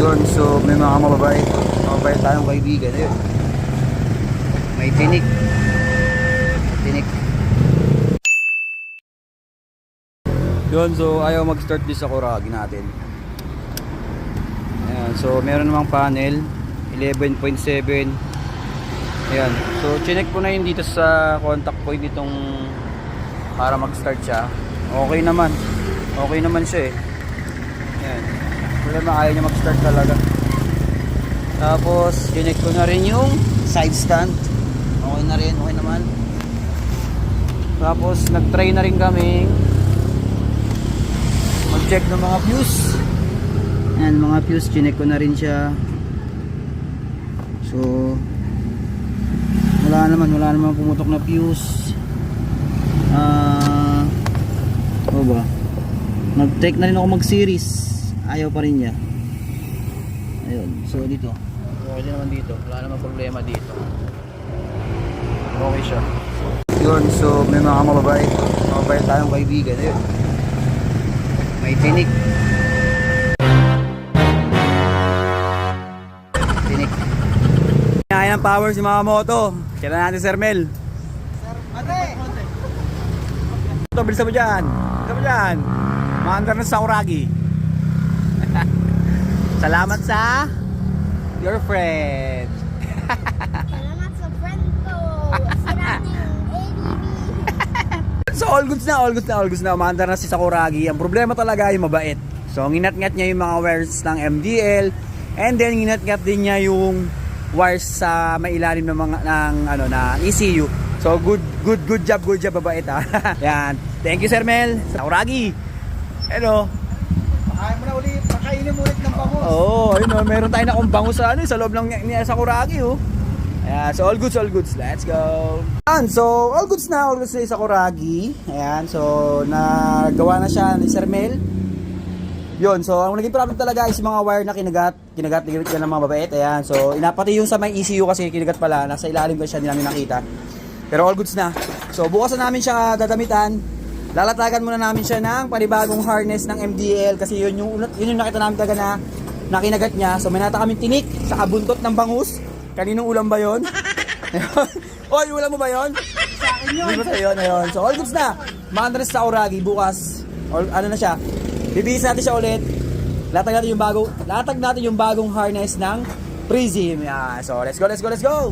Yun, so may mga mababait tayong kaibigan. Ayun, may tinik. Yun, so ayaw mag-start din sa Sakuragi natin. Ayan, so meron namang panel 11.7. Ayan, so chinek ko na yun dito sa contact point itong para mag-start siya. Okay naman siya eh. Ayan, problema ayaw niya mag-start talaga. Tapos chinek ko na rin yung side stand. Okay naman. Tapos nag-try na rin kami mag-check ng mga fuse. Ayan, mga fuse, chinek ko na rin siya. So wala naman pumutok na fuse. Ano ba? Nag-check na rin ako mag-series. Ayaw pa rin niya. Ayun, so dito. Okay naman dito. Wala naman problema dito. Okay siya. Yun, so may mga mababait tayong kaibigan. Ayun, may tinik. Kaya ng power si mga moto. Kailan natin Sir Mel. Ito, bilisan mo dyan. Maandar na sa Sakuragi. Salamat sa your friend. Salamat sa friend ko. Sinating ADB. So all goods na. Maandar na si Sakuragi. Ang problema talaga ay mabait. So nginat-ngat niya yung mga wires ng MDL. And then nginat-ngat din niya yung wires sa mailalim ng mga na ECU. So good job mabait ha. Yan. Thank you Sir Mel. Sakuragi. Hello. Pakainin mo ulit ng bangus. Oo, ayun oh, meron tayong akong bangus sa loob ng ni Sakuragi oh. Ayan, so all goods. Let's go. Ayan, so all goods na Sakuragi. Ayan, so nagawa na siya ni Sir Mel. Yun, so ang naging problem talaga is mga wire na kinagat yan ng mga babait. Ayan, so inapati yung sa may ECU kasi kinagat pala, nasa ilalim ko siya, hindi namin nakita. Pero all goods na. So bukas na namin siya dadamitan. Lalatagan muna namin siya ng panibagong harness ng MDL kasi yun yung nakita namin talaga na kinagat niya. So may nata kaming tinik sa kabuntot ng bangus. Kaninong ulam ba yun? Oy, ulam mo ba yun? Sa akin yun. Ayun. So all goods na. Maandres sa Sakuragi bukas. Ano na siya? Bibihis natin siya ulit. Latag natin yung bagong harness ng Prism. Yeah, so let's go.